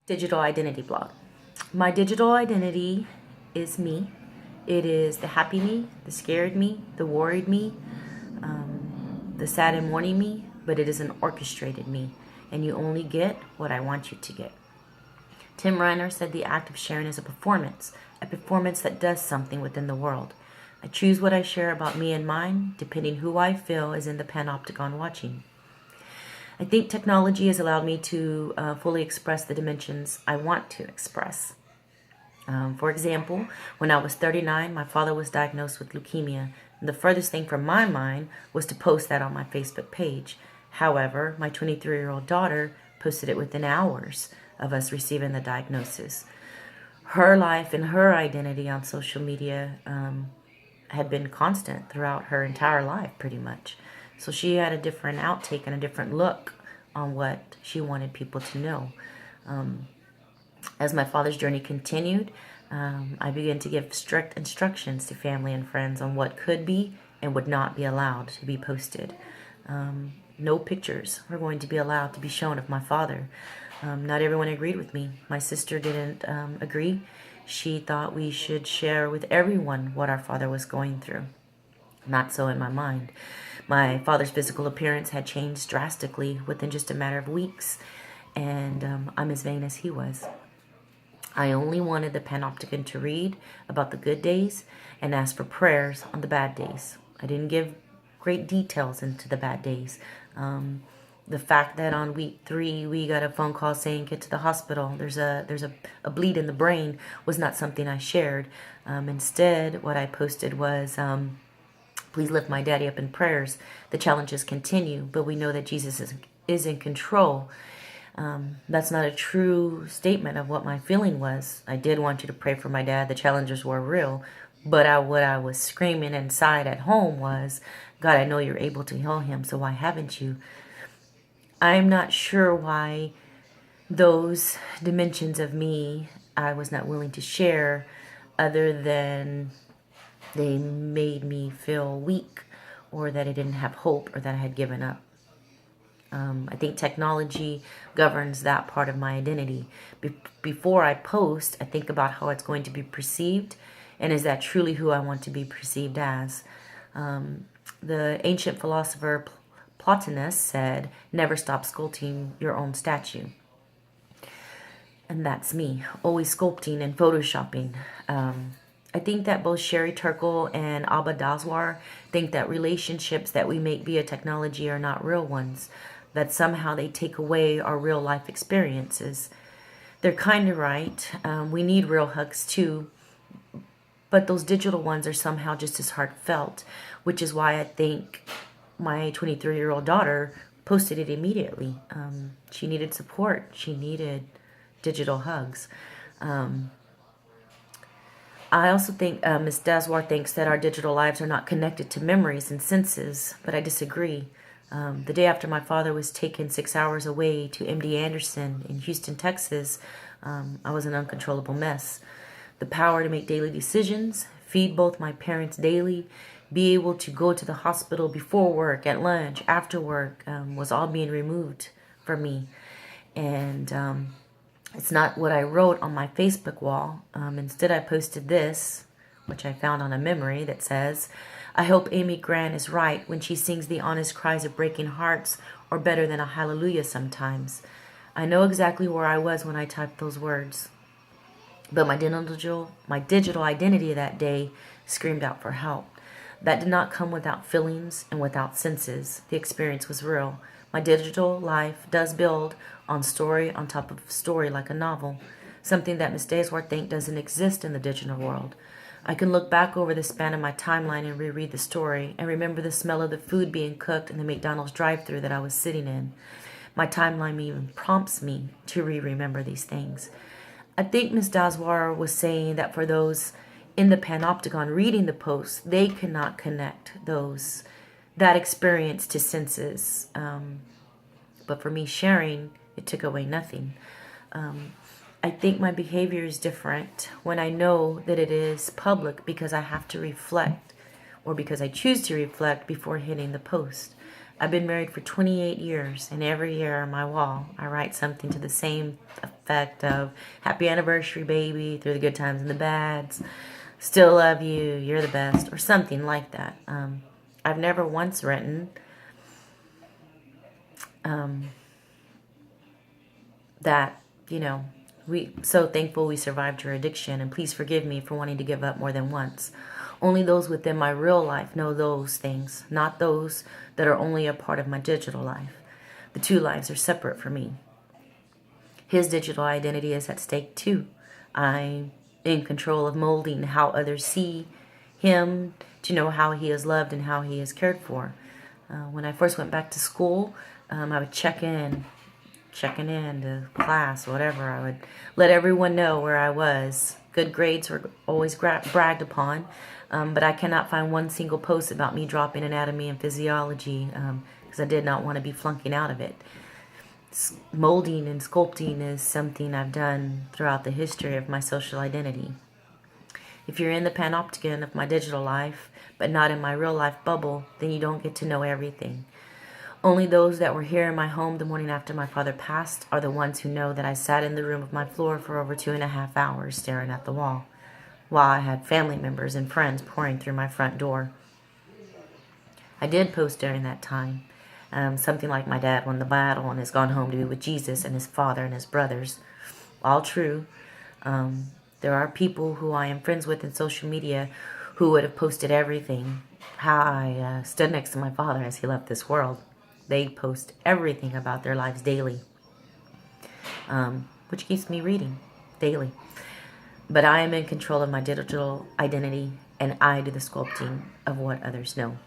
Digital identity blog. My digital identity is me. It is the happy me, the scared me, the worried me, the sad and mourning me, but it is an orchestrated me, and you only get what I want you to get. Tim Reiner said the act of sharing is a performance that does something within the world. I choose what I share about me and mine, depending who I feel is in the panopticon watching. I think technology has allowed me to fully express the dimensions I want to express. For example, when I was 39, my father was diagnosed with leukemia. And the furthest thing from my mind was to post that on my Facebook page. However, my 23-year-old daughter posted it within hours of us receiving the diagnosis. Her life and her identity on social media had been constant throughout her entire life, pretty much. So she had a different outtake and a different look on what she wanted people to know. As my father's journey continued, I began to give strict instructions to family and friends on what could be and would not be allowed to be posted. No pictures were going to be allowed to be shown of my father. Not everyone agreed with me. My sister didn't agree. She thought we should share with everyone what our father was going through. Not so in my mind. My father's physical appearance had changed drastically within just a matter of weeks, and I'm as vain as he was. I only wanted the panopticon to read about the good days and ask for prayers on the bad days. I didn't give great details into the bad days. The fact that on week 3 we got a phone call saying get to the hospital, there's a bleed in the brain, was not something I shared. Instead, what I posted was, please lift my daddy up in prayers. The challenges continue, but we know that Jesus is in control. That's not a true statement of what my feeling was. I did want you to pray for my dad. The challenges were real. But what I was screaming inside at home was, God, I know you're able to heal him, so why haven't you? I'm not sure why those dimensions of me I was not willing to share, other than they made me feel weak, or that I didn't have hope, or that I had given up. I think technology governs that part of my identity. Before I post, I think about how it's going to be perceived, and is that truly who I want to be perceived as? The ancient philosopher Plotinus said, never stop sculpting your own statue. And that's me, always sculpting and photoshopping. I think that both Sherry Turkle and Abba Daswar think that relationships that we make via technology are not real ones, that somehow they take away our real life experiences. They're kind of right. We need real hugs too, but those digital ones are somehow just as heartfelt, which is why I think my 23-year-old daughter posted it immediately. She needed support. She needed digital hugs. I also think Ms. Daswar thinks that our digital lives are not connected to memories and senses, but I disagree. The day after my father was taken 6 hours away to MD Anderson in Houston, Texas, I was an uncontrollable mess. The power to make daily decisions, feed both my parents daily, be able to go to the hospital before work, at lunch, after work, was all being removed from me. And it's not what I wrote on my Facebook wall. Instead, I posted this, which I found on a memory, that says, I hope Amy Grant is right when she sings the honest cries of breaking hearts, or better than a hallelujah sometimes. I know exactly where I was when I typed those words. But my digital identity that day screamed out for help. That did not come without feelings and without senses. The experience was real. My digital life does build on story on top of story like a novel, something that Ms. Daswar thinks doesn't exist in the digital world. I can look back over the span of my timeline and reread the story and remember the smell of the food being cooked in the McDonald's drive-thru that I was sitting in. My timeline even prompts me to remember these things. I think Ms. Daswar was saying that for those in the panopticon reading the post, they cannot connect that experience to senses. But for me sharing, it took away nothing. I think my behavior is different when I know that it is public, because I have to reflect, or because I choose to reflect before hitting the post. I've been married for 28 years, and every year on my wall, I write something to the same effect of happy anniversary, baby, through the good times and the bads, still love you, you're the best, or something like that. I've never once written that, you know, we so thankful we survived your addiction, and please forgive me for wanting to give up more than once. Only those within my real life know those things, not those that are only a part of my digital life. The two lives are separate for me. His digital identity is at stake too. I'm in control of molding how others see him, to know how he is loved and how he is cared for. When I first went back to school, I would checking in to class, whatever. I would let everyone know where I was. Good grades were always bragged upon, but I cannot find one single post about me dropping anatomy and physiology because I did not want to be flunking out of it. Molding and sculpting is something I've done throughout the history of my social identity. If you're in the panopticon of my digital life, but not in my real life bubble, then you don't get to know everything. Only those that were here in my home the morning after my father passed are the ones who know that I sat in the room of my floor for over 2.5 hours staring at the wall, while I had family members and friends pouring through my front door. I did post during that time, something like my dad won the battle and has gone home to be with Jesus and his father and his brothers. All true. There are people who I am friends with in social media who would have posted everything. How I stood next to my father as he left this world. They post everything about their lives daily, which keeps me reading daily. But I am in control of my digital identity, and I do the sculpting of what others know.